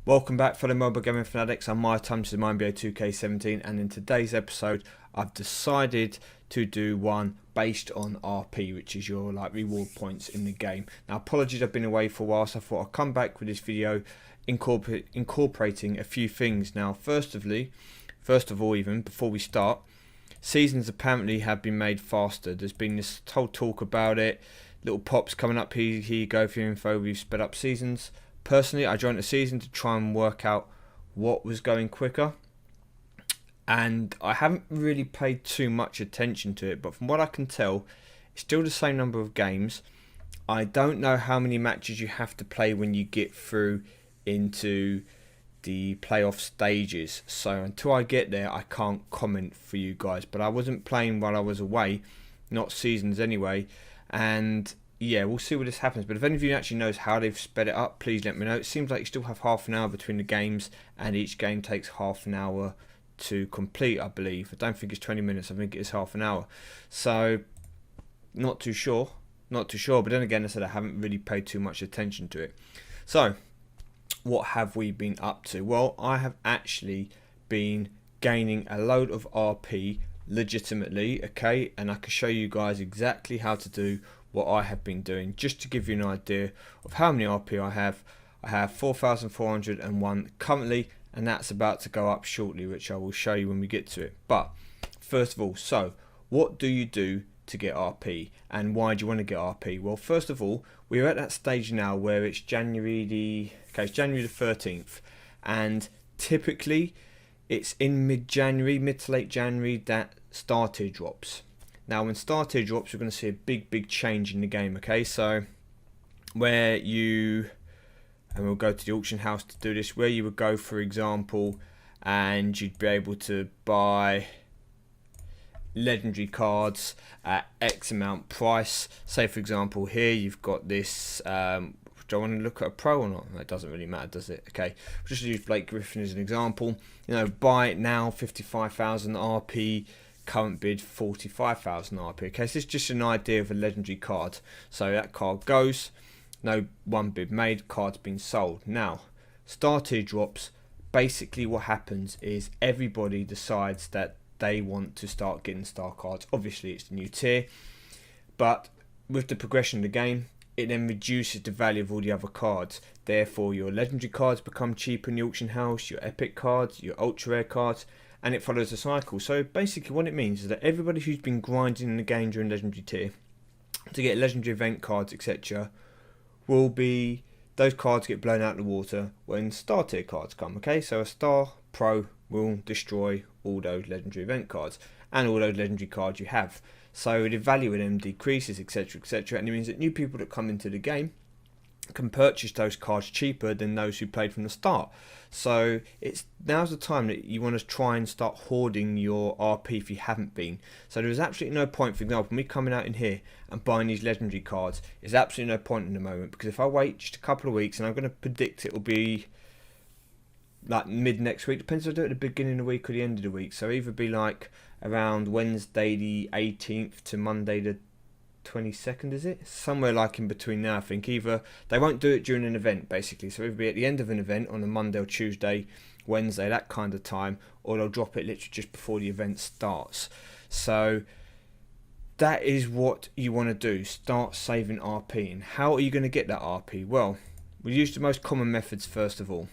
Welcome back, fellow mobile gaming fanatics. I'm MyTyme to the MyNBA2k17, and in today's episode, I've decided to do one based on RP, which is your reward points in the game. Now, apologies, I've been away for a while, so I thought I'd come back with this video, incorporating a few things. Now, first of all, even before we start, seasons apparently have been made faster. There's been this whole talk about it. Little pops coming up here. Here you go for your info. We've sped up seasons. Personally, I joined the season to try and work out what was going quicker, and I haven't really paid too much attention to it, but from what I can tell, it's still the same number of games. I don't know how many matches you have to play when you get through into the playoff stages, so until I get there I can't comment for you guys. But I wasn't playing while I was away, not seasons anyway, and yeah, we'll see what this happens. But if any of you actually knows how they've sped it up, please let me know. It seems like you still have half an hour between the games, and each game takes half an hour to complete, I believe. I don't think it's 20 minutes, I think it is half an hour. So, not too sure. But then again, I said I haven't really paid too much attention to it. So, what have we been up to? Well, I have actually been gaining a load of RP legitimately, okay? And I can show you guys exactly how to do what I have been doing, just to give you an idea of how many RP I have. I have 4,401 currently, and that's about to go up shortly, which I will show you when we get to it. But first of all, so what do you do to get RP, and why do you want to get RP? Well, first of all, we're at that stage now where it's January the 13th, and typically it's in mid to late January that starter drops. Now, when starter drops, we're going to see a big change in the game, okay? So, where you, and we'll go to the auction house to do this, where you would go, for example, and you'd be able to buy legendary cards at X amount price. Say, for example, here you've got this, do I want to look at a pro or not? It doesn't really matter, does it? Okay, we'll just use Blake Griffin as an example. You know, buy it now, 55,000 RP. Current bid 45,000 RP. Okay, so this is just an idea of a legendary card. So that card goes, no one bid made, card's been sold. Now, starter drops, basically what happens is everybody decides that they want to start getting star cards. Obviously it's the new tier, but with the progression of the game, it then reduces the value of all the other cards. Therefore, your legendary cards become cheaper in the auction house, your epic cards, your ultra rare cards, and it follows a cycle. So basically what it means is that everybody who's been grinding in the game during legendary tier to get legendary event cards, etc., will be, those cards get blown out of the water when star tier cards come. Okay, so a star pro will destroy all those legendary event cards and all those legendary cards you have. So the value of them decreases, etc., etc., and it means that new people that come into the game can purchase those cards cheaper than those who played from the start. So now's the time that you want to try and start hoarding your RP if you haven't been. So there is absolutely no point, for example, me coming out in here and buying these legendary cards. There's absolutely no point in the moment, because if I wait just a couple of weeks, and I'm going to predict it will be like mid next week, depends if I do it at the beginning of the week or the end of the week. So either be like around Wednesday the 18th to Monday the 22nd, is it? Somewhere like in between there, I think. Either they won't do it during an event, basically, so it'll be at the end of an event on a Monday or Tuesday, Wednesday, that kind of time, or they'll drop it literally just before the event starts. So that is what you want to do, start saving RP. And how are you going to get that RP? Well, we'll use the most common methods first of all.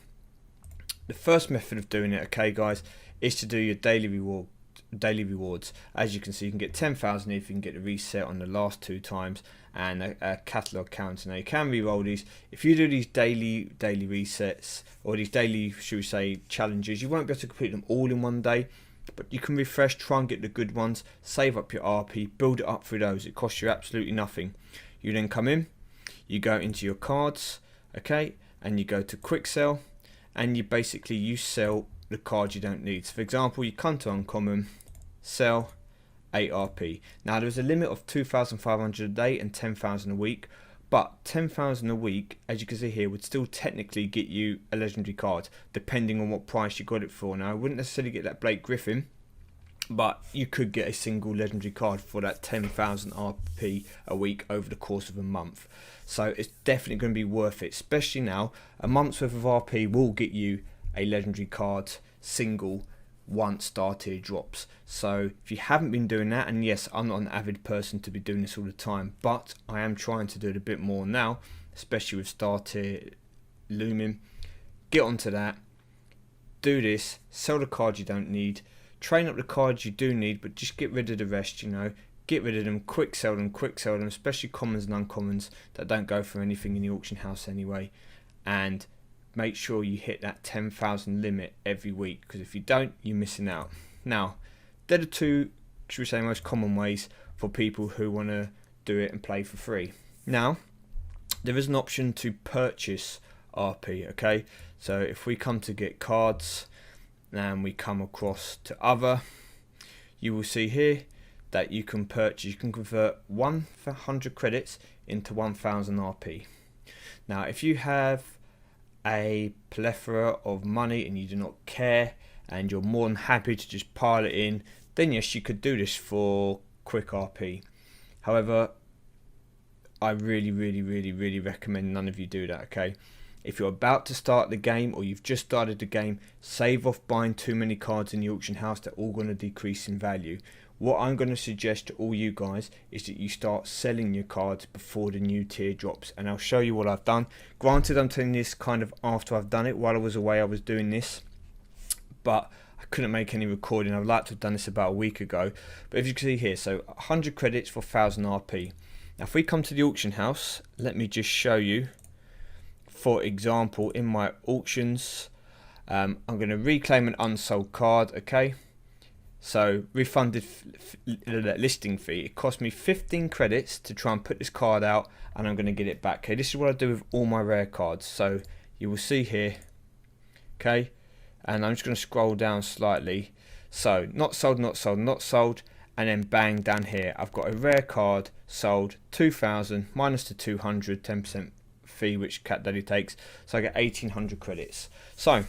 The first method of doing it, okay guys, is to do your daily rewards. As you can see, you can get 10,000 if you can get a reset on the last 2 times, and a catalogue counter. Now you can re-roll these. If you do these daily resets, or these daily, should we say, challenges, you won't be able to complete them all in one day, but you can refresh, try and get the good ones, save up your RP, build it up through those. It costs you absolutely nothing. You then come in, you go into your cards, okay, and you go to quick sell, and you sell the cards you don't need. So for example, you come to uncommon, sell 8 RP. Now there's a limit of 2,500 a day and 10,000 a week, but 10,000 a week, as you can see here, would still technically get you a legendary card, depending on what price you got it for. Now I wouldn't necessarily get that Blake Griffin, but you could get a single legendary card for that 10,000 RP a week over the course of a month. So it's definitely going to be worth it, especially now. A month's worth of RP will get you a legendary card single once star tier drops. So if you haven't been doing that, and yes, I'm not an avid person to be doing this all the time, but I am trying to do it a bit more now, especially with star tier looming. Get onto that, do this, sell the cards you don't need, train up the cards you do need, but just get rid of the rest, you know. Get rid of them, quick sell them, especially commons and uncommons that don't go for anything in the auction house anyway. And make sure you hit that 10,000 limit every week, because if you don't, you're missing out. Now, they're the two, should we say, most common ways for people who want to do it and play for free. Now, there is an option to purchase RP, okay? So if we come to get cards and we come across to other, you will see here that you can purchase, you can convert 100 credits into 1000 RP. Now, if you have a plethora of money and you do not care and you're more than happy to just pile it in, then yes, you could do this for quick RP. However, I really recommend none of you do that, okay? If you're about to start the game or you've just started the game, save off buying too many cards in the auction house. They're all going to decrease in value. What I'm going to suggest to all you guys is that you start selling your cards before the new tier drops, and I'll show you what I've done. Granted, I'm telling this kind of after I've done it. While I was away, I was doing this, but I couldn't make any recording. I'd like to have done this about a week ago, but if you can see here, so 100 credits for 1000 RP. Now if we come to the auction house, let me just show you. For example, in my auctions, I'm going to reclaim an unsold card, okay? So refunded listing fee. It cost me 15 credits to try and put this card out, and I'm going to get it back. Okay, this is what I do with all my rare cards. So you will see here, okay, and I'm just going to scroll down slightly. So not sold, not sold, not sold, and then bang, down here I've got a rare card sold, 2000 minus the 200, 10% fee which Cat Daddy takes, so I get 1800 credits. So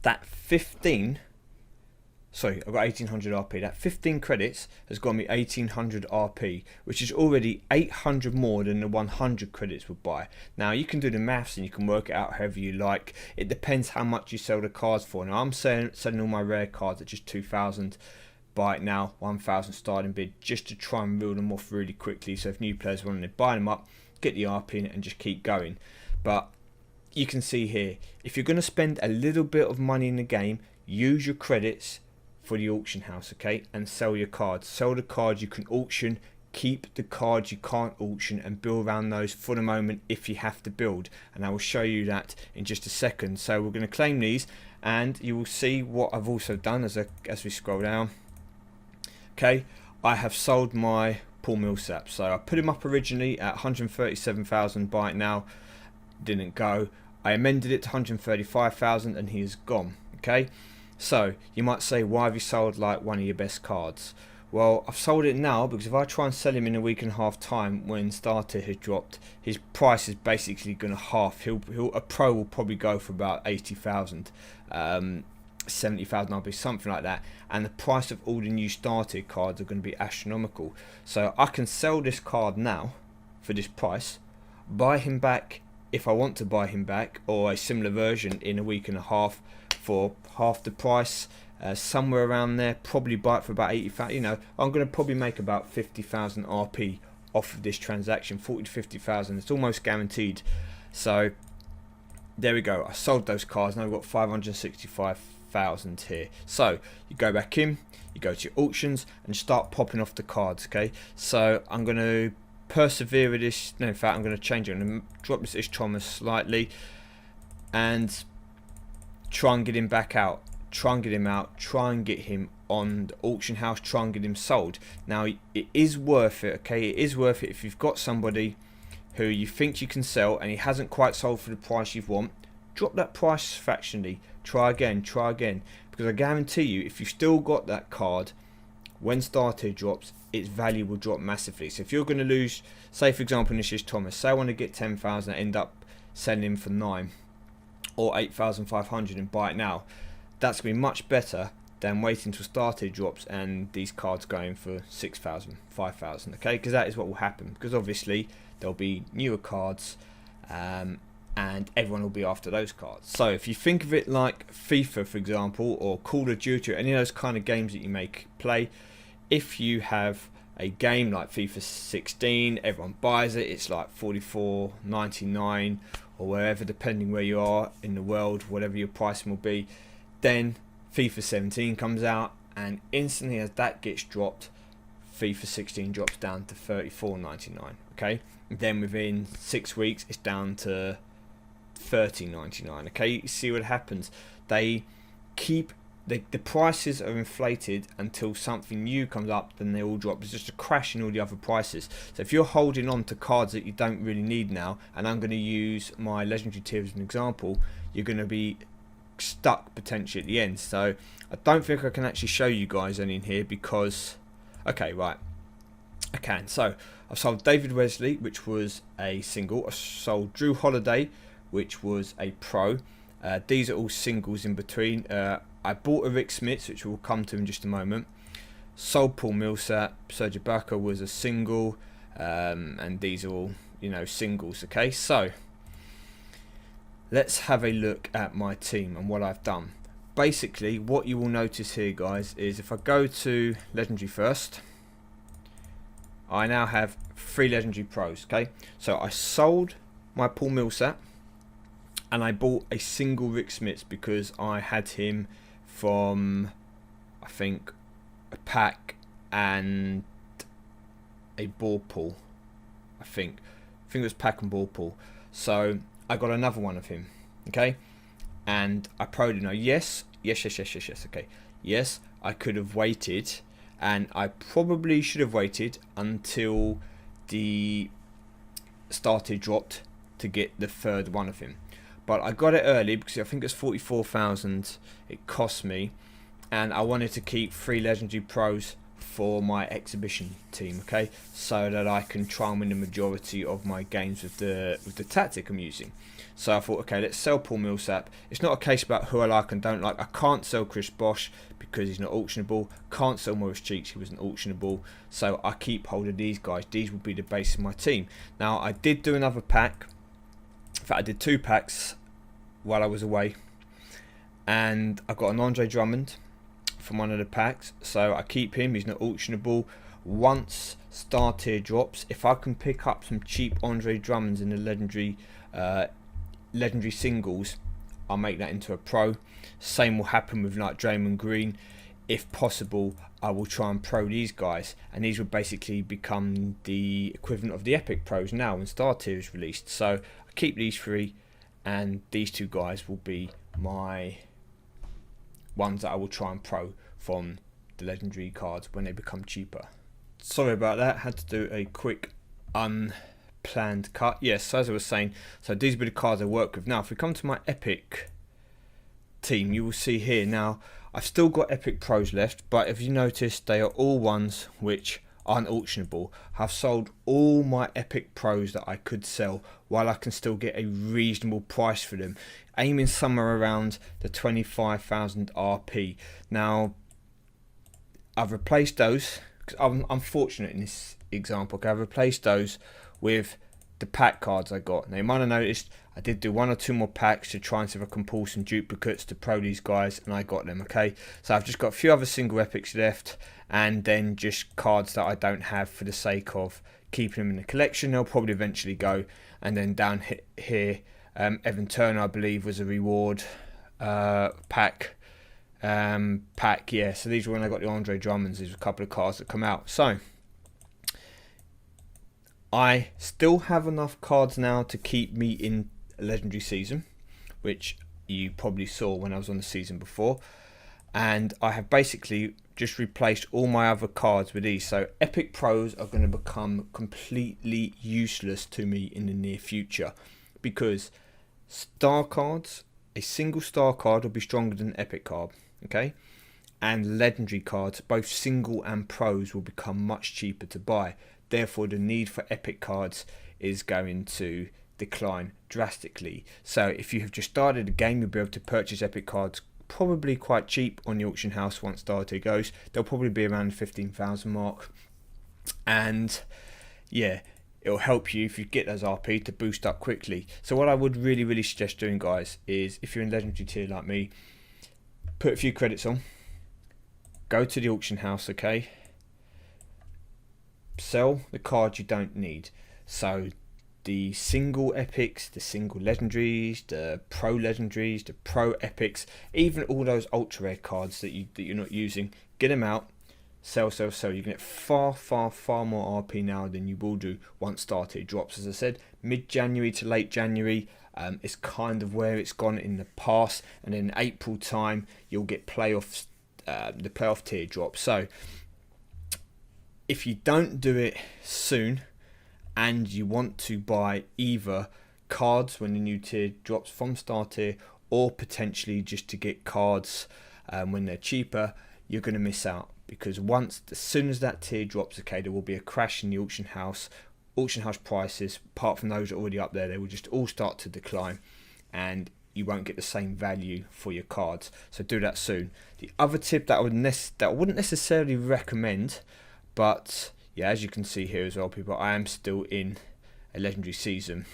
that 15, sorry, I've got 1800 RP. That 15 credits has got me 1800 RP, which is already 800 more than the 100 credits would buy. Now you can do the maths and you can work it out however you like. It depends how much you sell the cards for. Now I'm selling all my rare cards at just 2000. Buy it now, 1000 starting bid, just to try and reel them off really quickly. So if new players want to buy them up, get the RP in it and just keep going. But you can see here, if you're going to spend a little bit of money in the game, use your credits for the auction house, okay, and sell your cards. Sell the cards you can auction, keep the cards you can't auction, and build around those for the moment if you have to build, and I will show you that in just a second. So we're going to claim these, and you will see what I've also done as we scroll down. Okay, I have sold my Paul Millsap. So I put him up originally at 137,000, buy it now, didn't go. I amended it to 135,000 and he is gone. Okay, so you might say, why have you sold like one of your best cards? Well, I've sold it now because if I try and sell him in a week and a half time when starter has dropped, his price is basically going to half. A pro will probably go for about 80,000. 70,000 RP, something like that, and the price of all the new starter cards are going to be astronomical. So I can sell this card now for this price, buy him back if I want to buy him back, or a similar version in a week and a half for half the price, somewhere around there. Probably buy it for about 80,000. You know, I'm going to probably make about 50,000 RP off of this transaction, 40 to 50,000. It's almost guaranteed. So there we go. I sold those cards. Now we've got 565,000 here. So you go back in, you go to your auctions and start popping off the cards. Okay, so I'm going to persevere with this. No, in fact, I'm going to change it. I'm going to drop this Thomas slightly and try and get him back out. Try and get him out. Try and get him on the auction house. Try and get him sold. Now it is worth it. Okay, it is worth it if you've got somebody who you think you can sell and he hasn't quite sold for the price you want. Drop that price fractionally. Try again, because I guarantee you, if you've still got that card, when starter drops, its value will drop massively. So if you're going to lose, say for example, this is Thomas. Say I want to get 10,000, I end up selling him for 9 or 8,500 and buy it now. That's going to be much better than waiting till starter drops and these cards going for 6,000, 5,000. Okay, because that is what will happen. Because obviously there'll be newer cards, and everyone will be after those cards. So if you think of it like FIFA, for example, or Call of Duty, or any of those kind of games that you may play, if you have a game like FIFA 16, everyone buys it, it's like $44.99 or wherever, depending where you are in the world, whatever your pricing will be. Then FIFA 17 comes out, and instantly as that gets dropped, FIFA 16 drops down to $34.99. Okay, then within 6 weeks it's down to $30.99. Okay, you see what happens. They keep the prices are inflated until something new comes up, then they all drop. It's just a crash in all the other prices. So if you're holding on to cards that you don't really need now, and I'm going to use my legendary tier as an example, you're going to be stuck potentially at the end. So I don't think I can actually show you guys any in here because, okay, right, I can. So I've sold David Wesley, which was a single. I sold Drew Holiday, which was a pro. These are all singles in between. I bought a Rick Smits, which we'll come to in just a moment. Sold Paul Millsap. Serge Ibaka was a single, and these are all, you know, singles. Okay, so let's have a look at my team and what I've done. Basically, what you will notice here, guys, is if I go to Legendary first, I now have 3 Legendary Pros. Okay, so I sold my Paul Millsap, and I bought a single Rick Smits because I had him from, I think, a pack and a ball pool. I think it was pack and ball pool. So I got another one of him. Okay, and I pro'd him. Now, yes. Okay, yes, I could have waited, and I probably should have waited until the starter dropped to get the third one of him. But I got it early because I think it's 44,000 it cost me, and I wanted to keep 3 legendary pros for my exhibition team, okay, so that I can try and win the majority of my games with the tactic I'm using. So I thought, okay, let's sell Paul Millsap. It's not a case about who I like and don't like. I can't sell Chris Bosh because he's not auctionable. Can't sell Maurice Cheeks, he wasn't auctionable. So I keep hold of these guys. These will be the base of my team. Now, I did do another pack. In fact, I did 2 packs while I was away, and I got an Andre Drummond from one of the packs, so I keep him. He's not auctionable. Once star tier drops, if I can pick up some cheap Andre Drummonds in the legendary singles, I'll make that into a pro. Same will happen with like Draymond Green. If possible, I will try and pro these guys, and these will basically become the equivalent of the Epic Pros now when star tier is released. So I keep these 3, and these 2 guys will be my ones that I will try and pro from the legendary cards when they become cheaper. Sorry about that, had to do a quick unplanned cut. Yes, so as I was saying, so these will be the cards I work with. Now if we come to my Epic team, you will see here, now I've still got Epic Pros left, but if you notice, they are all ones which aren't auctionable. I've sold all my Epic Pros that I could sell while I can still get a reasonable price for them, aiming somewhere around the 25,000 RP. Now I've replaced those, because I'm fortunate in this example, I've replaced those with the pack cards I got. Now you might have noticed I did do 1 or 2 more packs to try and see if I can pull some duplicates to pro these guys, and I got them. Okay, so I've just got a few other single epics left, and then just cards that I don't have for the sake of keeping them in the collection. They'll probably eventually go. And then down here, Evan Turner, I believe, was a reward pack. Yeah, so these were when I got the Andre Drummonds. There's a couple of cards that come out. So I still have enough cards now to keep me in a legendary season, which you probably saw when I was on the season before. And I have basically just replaced all my other cards with these. So Epic Pros are going to become completely useless to me in the near future, because star cards, a single star card will be stronger than an epic card, okay? And legendary cards, both single and pros, will become much cheaper to buy. Therefore, the need for epic cards is going to decline drastically. So if you have just started a game, you'll be able to purchase epic cards probably quite cheap on the auction house once star tier goes. They'll probably be around the 15,000 mark, and yeah, it'll help you if you get those RP to boost up quickly. So what I would really suggest doing, guys, is if you're in legendary tier like me, put a few credits on, go to the auction house, okay, sell the cards you don't need. So the single epics, the single legendaries, the pro legendaries, the pro epics, even all those ultra rare cards that you're not using, get them out, sell. You can get far more RP now than you will do once star tier drops. As I said, mid-January to late January is kind of where it's gone in the past, and in April time you'll get playoffs, the playoff tier drop. So if you don't do it soon and you want to buy either cards when the new tier drops from star tier, or potentially just to get cards when they're cheaper, you're going to miss out, because as soon as that tier drops, okay, there will be a crash in the auction house. Auction house prices, apart from those already up there, they will just all start to decline, and you won't get the same value for your cards. So do that soon. The other tip that I wouldn't necessarily recommend, but yeah, as you can see here as well, people, I am still in a legendary season,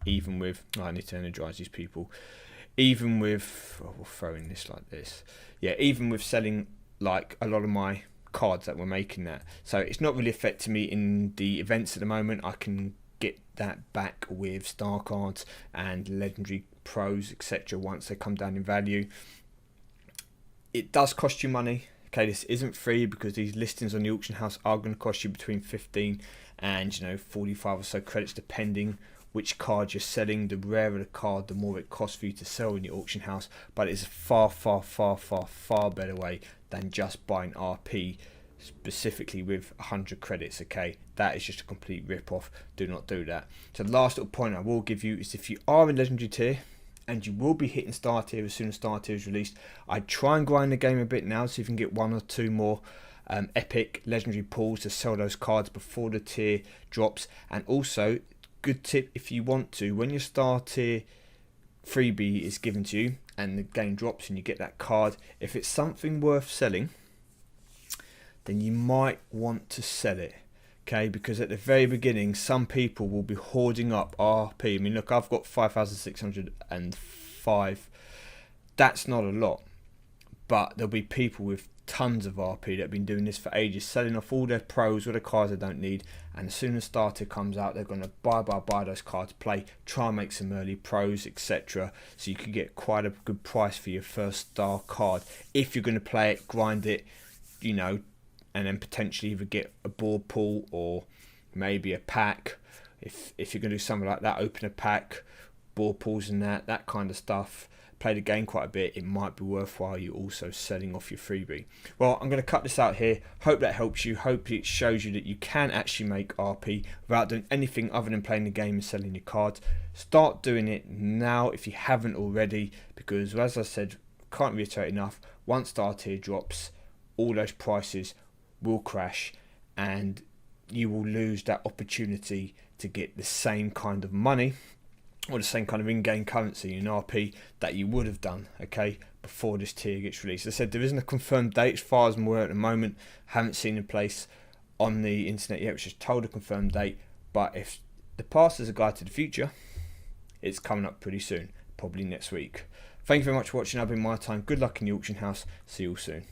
even with, I need to energize these people, even with, we'll throw in this like this, yeah, even with selling like a lot of my cards that were making that. So it's not really affecting me in the events at the moment. I can get that back with star cards and legendary pros, etc., once they come down in value. It does cost you money. Okay, this isn't free, because these listings on the auction house are going to cost you between 15 and 45 or so credits, depending which card you're selling. The rarer the card, the more it costs for you to sell in the auction house. But it's a far better way than just buying RP specifically with 100 credits. Okay, that is just a complete rip-off. Do not do that. So the last little point I will give you is, if you are in legendary tier and you will be hitting star tier as soon as star tier is released, I'd try and grind the game a bit now, so you can get 1 or 2 more epic legendary pulls to sell those cards before the tier drops. And also, good tip, if you want to, when your star tier freebie is given to you and the game drops and you get that card, if it's something worth selling, then you might want to sell it. Okay, because at the very beginning, some people will be hoarding up RP. I mean, look, I've got 5,605. That's not a lot, but there'll be people with tons of RP that have been doing this for ages, selling off all their pros, all the cards they don't need, and as soon as star tier comes out, they're going to buy those cards, play, try and make some early pros, etc. So you could get quite a good price for your first star card if you're going to play it, grind it, and then potentially either get a board pull or maybe a pack. If you're going to do something like that, open a pack, board pulls and that kind of stuff, play the game quite a bit, it might be worthwhile you also selling off your freebie. Well, I'm going to cut this out here. Hope that helps you. Hope it shows you that you can actually make RP without doing anything other than playing the game and selling your cards. Start doing it now if you haven't already, because as I said, can't reiterate enough, once star tier drops, all those prices will crash and you will lose that opportunity to get the same kind of money or the same kind of in-game currency in RP that you would have done, okay, before this tier gets released. As I said, there isn't a confirmed date as far as I'm aware at the moment. Haven't seen a place on the internet yet which is told a confirmed date, but if the past is a guide to the future, it's coming up pretty soon, probably next week. Thank you very much for watching. I've been MyTyme. Good luck in the auction house. See you all soon.